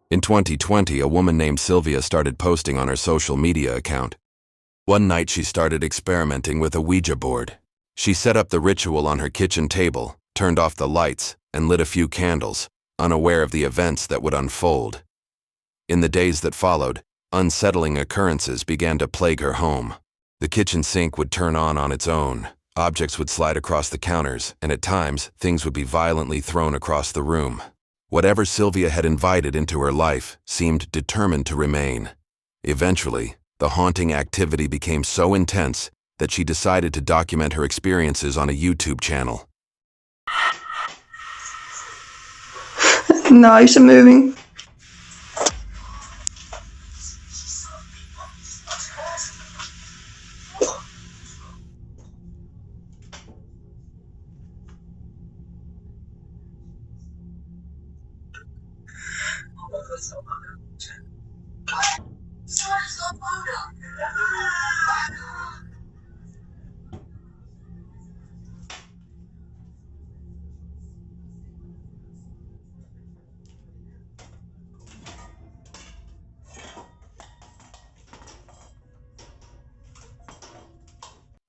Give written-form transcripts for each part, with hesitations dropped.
In 2020, a woman named Sylvia started posting on her social media account. One night she started experimenting with a Ouija board. She set up the ritual on her kitchen table, turned off the lights, and lit a few candles, unaware of the events that would unfold. In the days that followed, unsettling occurrences began to plague her home. The kitchen sink would turn on its own, objects would slide across the counters, and at times, things would be violently thrown across the room. Whatever Sylvia had invited into her life seemed determined to remain. Eventually, the haunting activity became so intense that she decided to document her experiences on a YouTube channel. Knives are moving.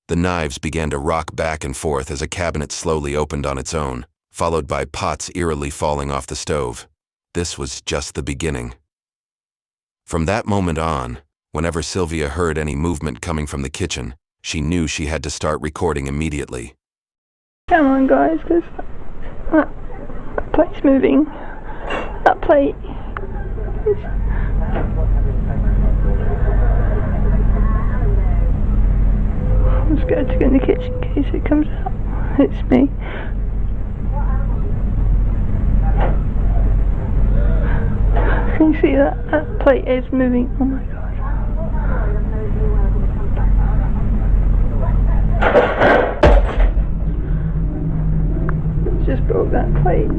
The knives began to rock back and forth as a cabinet slowly opened on its own, followed by pots eerily falling off the stove. This was just the beginning. From that moment on, whenever Sylvia heard any movement coming from the kitchen, she knew she had to start recording immediately. Come on, guys, because that plate's moving. That plate is... I'm scared to go in the kitchen in case it comes out. It's me. Can you see that? That plate is moving. Oh my god. Just broke that plate.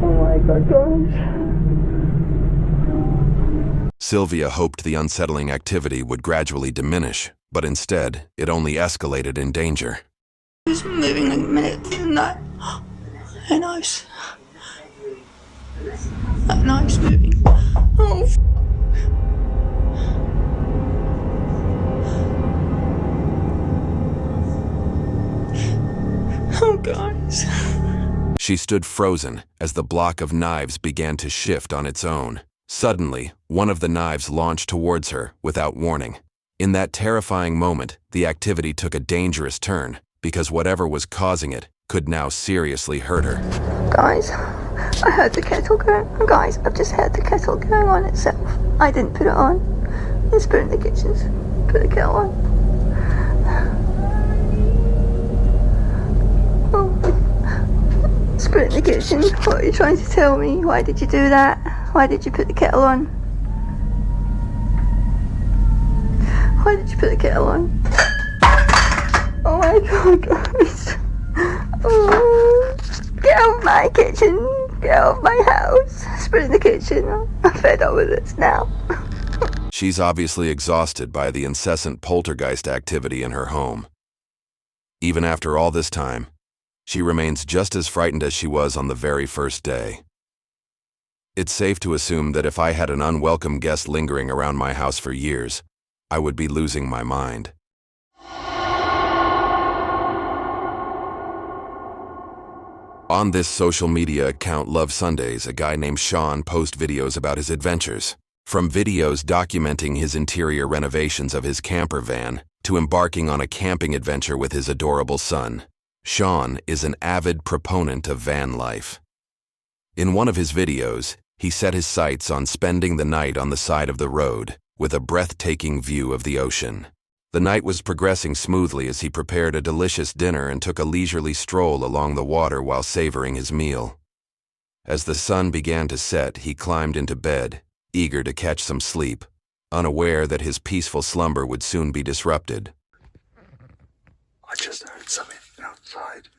Oh my god, guys. Sylvia hoped the unsettling activity would gradually diminish, but instead, it only escalated in danger. It's moving in a minute, and that knife's moving. Oh, oh, guys. She stood frozen as the block of knives began to shift on its own. Suddenly, one of the knives launched towards her without warning. In that terrifying moment, the activity took a dangerous turn because whatever was causing it could now seriously hurt her. Guys, I heard the kettle going. Guys, I've just heard the kettle going on itself. I didn't put it on. Let's put it in the kitchen. Put the kettle on. Oh. Let's put it in the kitchen. What are you trying to tell me? Why did you do that? Why did you put the kettle on? Why did you put the kettle on? Oh my god, guys. Oh, get out of my kitchen. Get out of my house. Let's put it in the kitchen. I'm fed up with this now. She's obviously exhausted by the incessant poltergeist activity in her home. Even after all this time, she remains just as frightened as she was on the very first day. It's safe to assume that if I had an unwelcome guest lingering around my house for years, I would be losing my mind. On this social media account Love Sundays, a guy named Sean posts videos about his adventures. From videos documenting his interior renovations of his camper van to embarking on a camping adventure with his adorable son, Sean is an avid proponent of van life. In one of his videos, he set his sights on spending the night on the side of the road with a breathtaking view of the ocean. The night was progressing smoothly as he prepared a delicious dinner and took a leisurely stroll along the water while savoring his meal. As the sun began to set, he climbed into bed, eager to catch some sleep, unaware that his peaceful slumber would soon be disrupted. I just heard something outside.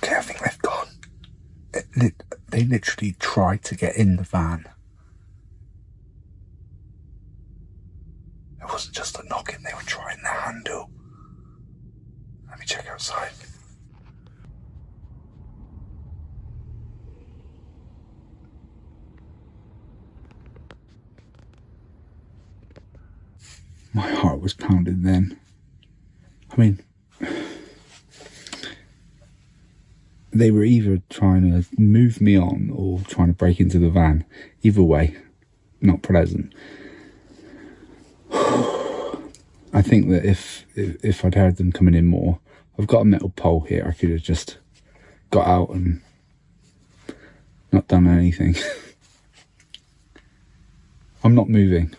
Okay, I think they've gone. They literally tried to get in the van. It wasn't just a knocking, they were trying the handle. Let me check outside. My heart was pounding then. I mean, they were either trying to move me on or trying to break into the van. Either way, not pleasant. I think that if I'd heard them coming in more, I've got a metal pole here. I could have just got out and not done anything. I'm not moving.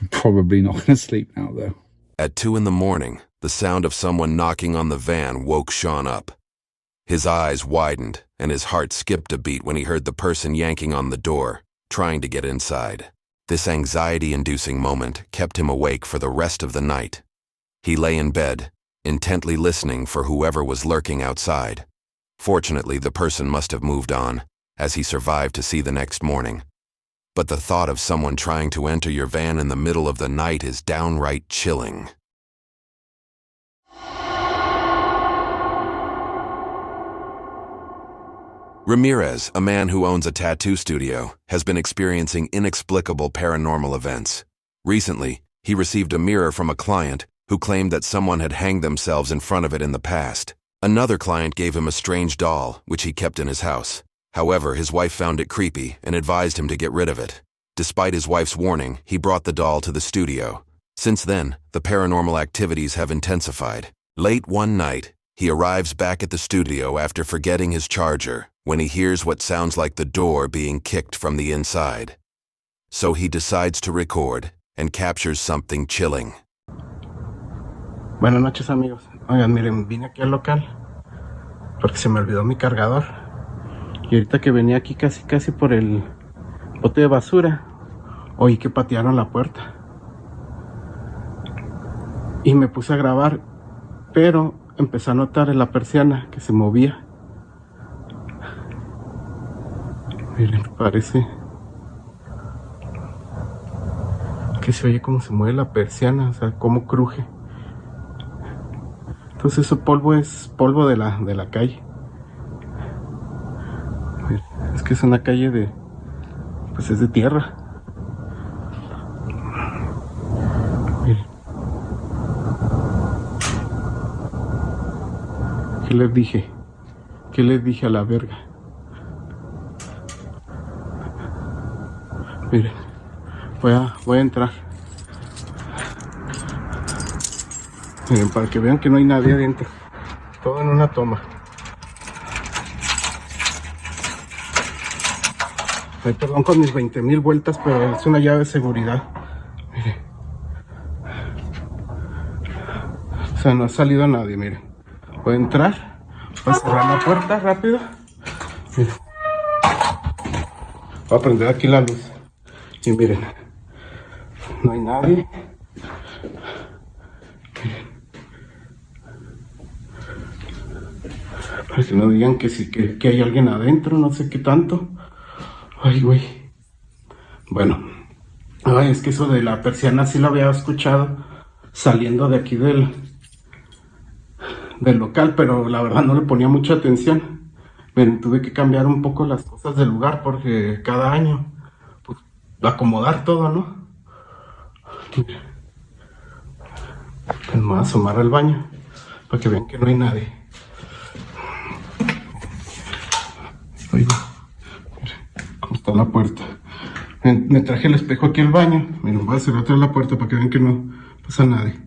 I'm probably not going to sleep now, though. At 2 a.m, the sound of someone knocking on the van woke Sean up. His eyes widened and his heart skipped a beat when he heard the person yanking on the door, trying to get inside. This anxiety-inducing moment kept him awake for the rest of the night. He lay in bed, intently listening for whoever was lurking outside. Fortunately, the person must have moved on, as he survived to see the next morning. But the thought of someone trying to enter your van in the middle of the night is downright chilling. Ramirez, a man who owns a tattoo studio, has been experiencing inexplicable paranormal events. Recently, he received a mirror from a client who claimed that someone had hanged themselves in front of it in the past. Another client gave him a strange doll, which he kept in his house. However, his wife found it creepy and advised him to get rid of it. Despite his wife's warning, he brought the doll to the studio. Since then, the paranormal activities have intensified. Late one night, he arrives back at the studio after forgetting his charger, when he hears what sounds like the door being kicked from the inside. So he decides to record and captures something chilling. Buenas noches, amigos. Oigan, miren, vine aquí al local porque se me olvidó mi cargador. Y ahorita que venía aquí casi por el bote de basura, oí que patearon la puerta. Y me puse a grabar, pero empecé a notar en la persiana que se movía. Miren, parece que se oye como se mueve la persiana, o sea, como cruje. Entonces ese polvo es polvo de la calle. Miren, es que es una calle de, pues es de tierra. Miren. ¿Qué les dije? ¿Qué les dije a la verga? Miren, voy a entrar. Miren, para que vean que no hay nadie adentro. Todo en una toma. Ay, perdón con mis 20,000 vueltas, pero es una llave de seguridad. Miren. O sea, no ha salido nadie, miren. Voy a entrar. Voy a cerrar la puerta rápido. Miren. Voy a prender aquí la luz. Y miren, no hay nadie. Miren. Para que no digan que sí, que hay alguien adentro, no sé qué tanto. Ay, güey. Bueno, ay, es que eso de la persiana sí lo había escuchado saliendo de aquí del local, pero la verdad no le ponía mucha atención. Miren, tuve que cambiar un poco las cosas del lugar porque cada año acomodar todo, ¿no? Pues me voy a asomar al baño para que vean que no hay nadie. Oiga, cómo está la puerta. Me traje el espejo aquí al baño. Miren, voy a cerrar atrás la puerta para que vean que no pasa nadie.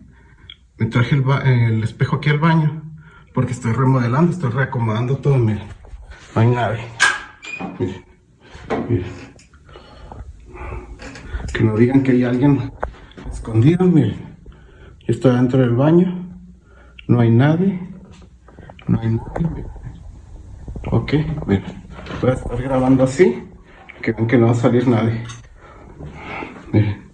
Me traje el espejo aquí al baño porque estoy remodelando, estoy reacomodando todo. Miren, no hay nadie. Miren, miren. Que no digan que hay alguien escondido, miren. Yo estoy dentro del baño. No hay nadie. No hay nadie, miren. Ok, miren. Voy a estar grabando así. Que vean que no va a salir nadie. Miren.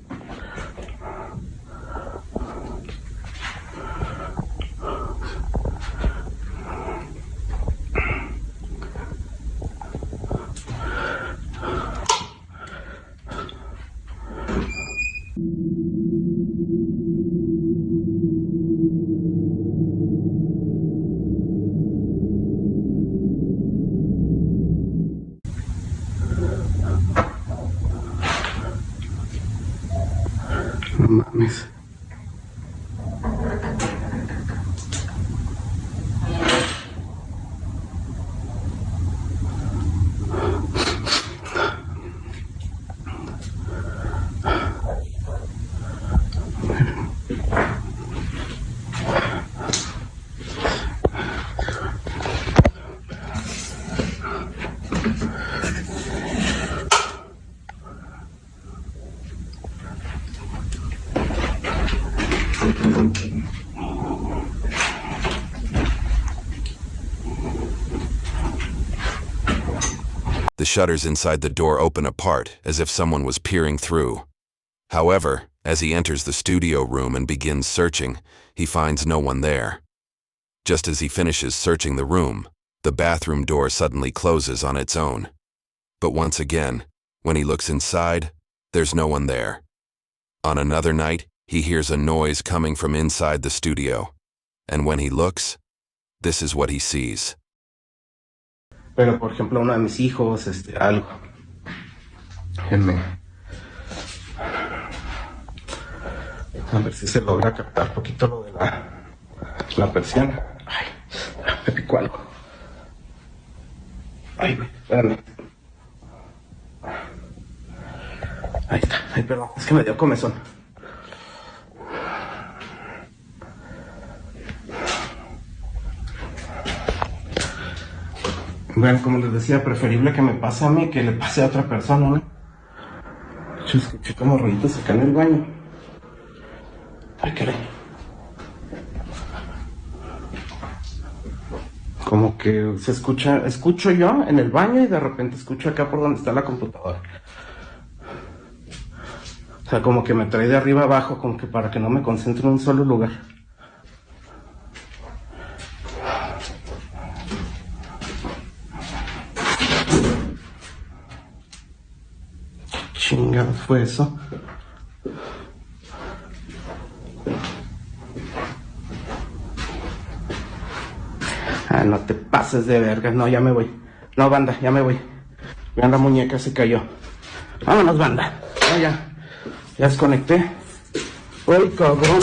The shutters inside the door open apart, as if someone was peering through. However, as he enters the studio room and begins searching, he finds no one there. Just as he finishes searching the room, the bathroom door suddenly closes on its own. But once again, when he looks inside, there's no one there. On another night, he hears a noise coming from inside the studio, and when he looks, this is what he sees. Pero, por ejemplo, uno de mis hijos, algo. Déjenme. A ver si se logra captar poquito lo de la persiana. Ay, me picó algo. Ay, güey, espérame. Ahí está. Ay, perdón, es que me dio comezón. Bueno, como les decía, preferible que me pase a mí que le pase a otra persona, ¿no? Yo escuché como ruiditos acá en el baño. Ay, caray. Como que se escucho yo en el baño y de repente escucho acá por donde está la computadora. O sea, como que me trae de arriba abajo, como que para que no me concentre en un solo lugar. ¿Qué chingados fue eso? Ah, no te pases de verga. No, ya me voy. No, banda, ya me voy. Vean, la muñeca se cayó. Vámonos, banda. No, ya desconecté. Uy, cabrón.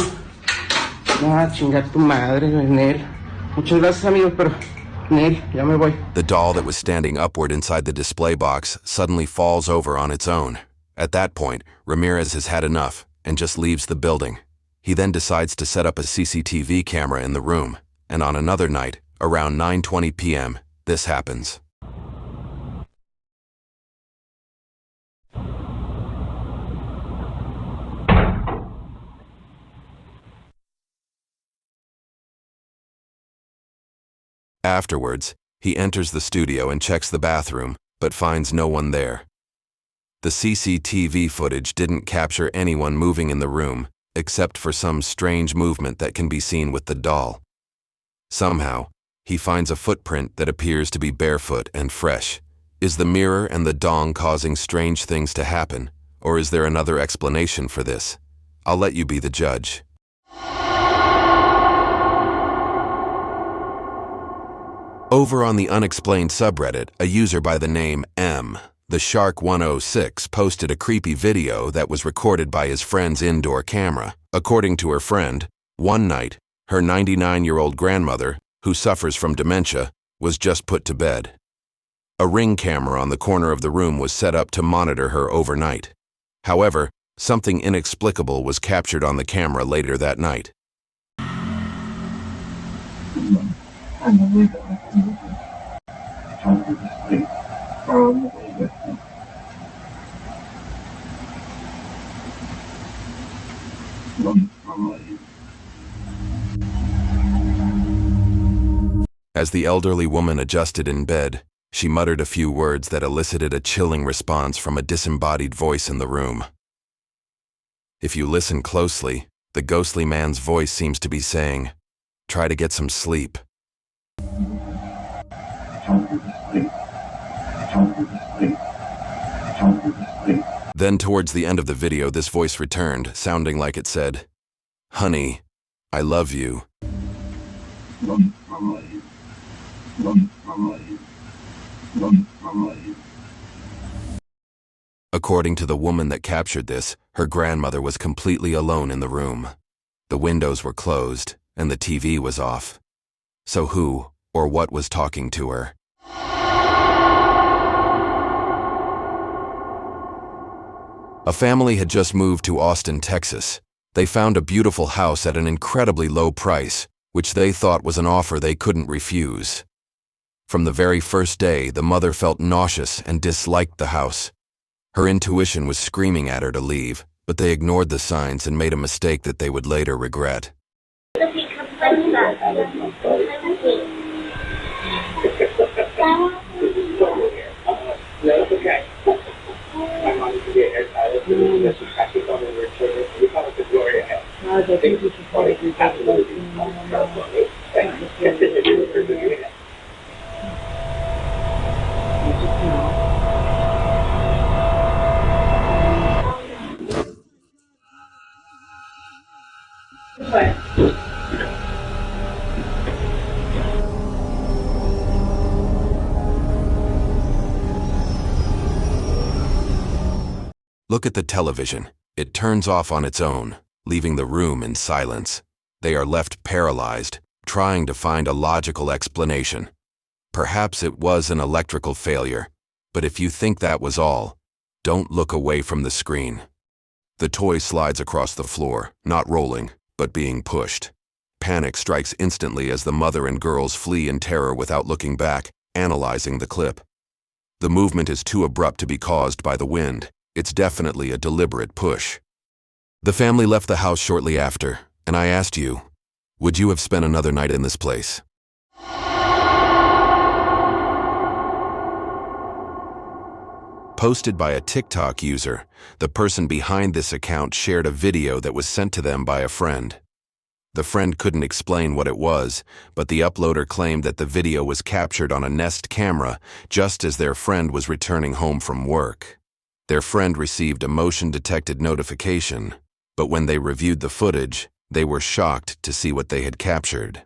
No, chingar tu madre, Nel. Muchas gracias, amigo, pero Nel, ya me voy. The doll that was standing upward inside the display box suddenly falls over on its own. At that point, Ramirez has had enough and just leaves the building. He then decides to set up a CCTV camera in the room, and on another night, around 9:20 p.m., this happens. Afterwards, he enters the studio and checks the bathroom, but finds no one there. The CCTV footage didn't capture anyone moving in the room, except for some strange movement that can be seen with the doll. Somehow, he finds a footprint that appears to be barefoot and fresh. Is the mirror and the dong causing strange things to happen, or is there another explanation for this? I'll let you be the judge. Over on the Unexplained subreddit, a user by the name M, the Shark106, posted a creepy video that was recorded by his friend's indoor camera. According to her friend, one night, her 99-year-old grandmother, who suffers from dementia, was just put to bed. A Ring camera on the corner of the room was set up to monitor her overnight. However, something inexplicable was captured on the camera later that night. As the elderly woman adjusted in bed, she muttered a few words that elicited a chilling response from a disembodied voice in the room. If you listen closely, the ghostly man's voice seems to be saying, "Try to get some sleep." Then towards the end of the video, this voice returned, sounding like it said, "Honey, I love you." According to the woman that captured this, her grandmother was completely alone in the room. The windows were closed, and the TV was off. So who or what was talking to her? A family had just moved to Austin, Texas. They found a beautiful house at an incredibly low price, which they thought was an offer they couldn't refuse. From the very first day, the mother felt nauseous and disliked the house. Her intuition was screaming at her to leave, but they ignored the signs and made a mistake that they would later regret. No, that's okay. My mom used to be a hairstylist, and she practiced on her children. We call it the Gloria head. I think this is funny. Absolutely. Thank you. Continue for doing it. Look at the television. It turns off on its own, leaving the room in silence. They are left paralyzed, trying to find a logical explanation. Perhaps it was an electrical failure, but if you think that was all, don't look away from the screen. The toy slides across the floor, not rolling, but being pushed. Panic strikes instantly as the mother and girls flee in terror without looking back, analyzing the clip. The movement is too abrupt to be caused by the wind. It's definitely a deliberate push. The family left the house shortly after, and I asked you, would you have spent another night in this place? Posted by a TikTok user, the person behind this account shared a video that was sent to them by a friend. The friend couldn't explain what it was, but the uploader claimed that the video was captured on a Nest camera just as their friend was returning home from work. Their friend received a motion-detected notification, but when they reviewed the footage, they were shocked to see what they had captured.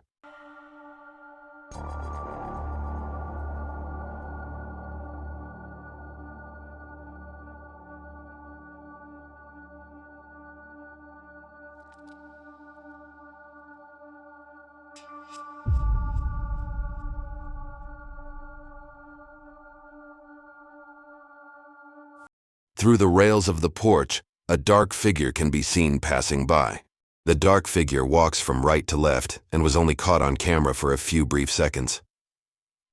Through the rails of the porch, a dark figure can be seen passing by. The dark figure walks from right to left and was only caught on camera for a few brief seconds.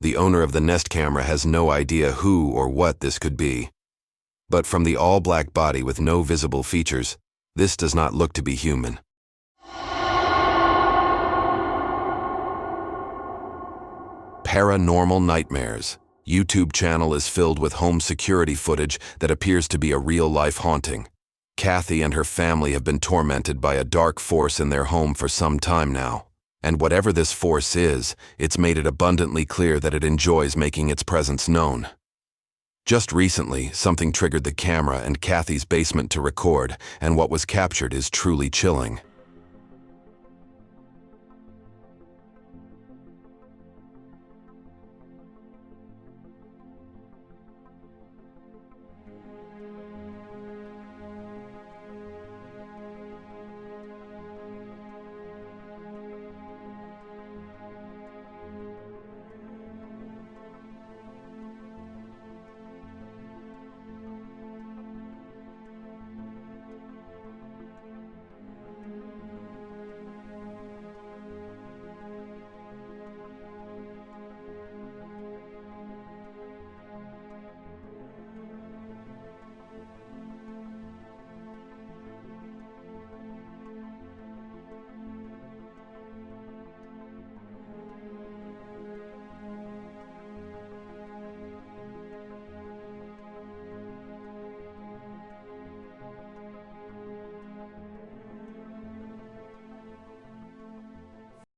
The owner of the Nest camera has no idea who or what this could be. But from the all-black body with no visible features, this does not look to be human. Paranormal Nightmares. YouTube channel is filled with home security footage that appears to be a real-life haunting. Kathy and her family have been tormented by a dark force in their home for some time now. And whatever this force is, it's made it abundantly clear that it enjoys making its presence known. Just recently, something triggered the camera in Kathy's basement to record, and what was captured is truly chilling.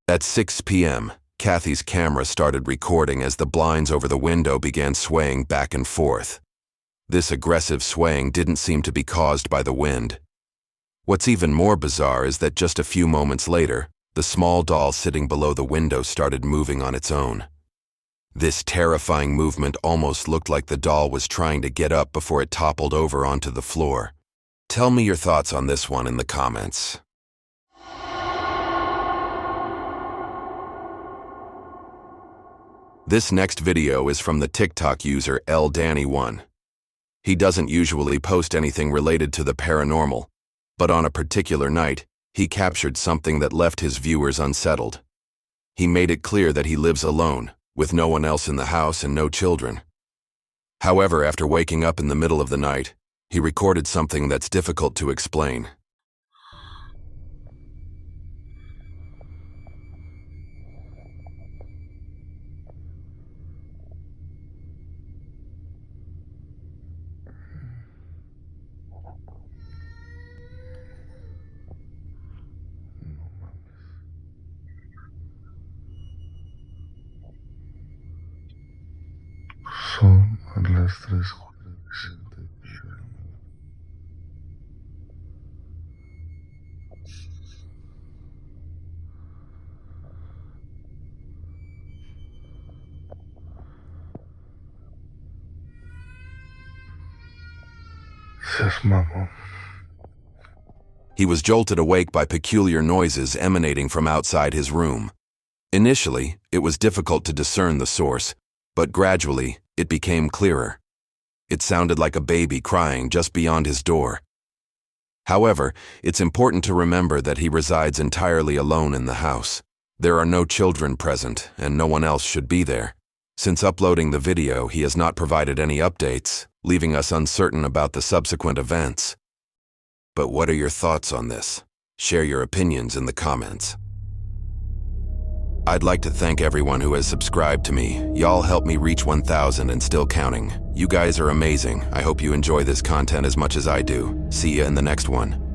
At 6 p.m., Kathy's camera started recording as the blinds over the window began swaying back and forth. This aggressive swaying didn't seem to be caused by the wind. What's even more bizarre is that just a few moments later, the small doll sitting below the window started moving on its own. This terrifying movement almost looked like the doll was trying to get up before it toppled over onto the floor. Tell me your thoughts on this one in the comments. This next video is from the TikTok user LDanny1. He doesn't usually post anything related to the paranormal, but on a particular night, he captured something that left his viewers unsettled. He made it clear that he lives alone, with no one else in the house and no children. However, after waking up in the middle of the night, he recorded something that's difficult to explain. He was jolted awake by peculiar noises emanating from outside his room. Initially, it was difficult to discern the source, but gradually, it became clearer. It sounded like a baby crying just beyond his door. However, it's important to remember that he resides entirely alone in the house. There are no children present, and no one else should be there. Since uploading the video, he has not provided any updates, leaving us uncertain about the subsequent events. But what are your thoughts on this? Share your opinions in the comments. I'd like to thank everyone who has subscribed to me. Y'all help me reach 1,000 and still counting. You guys are amazing. I hope you enjoy this content as much as I do. See ya in the next one.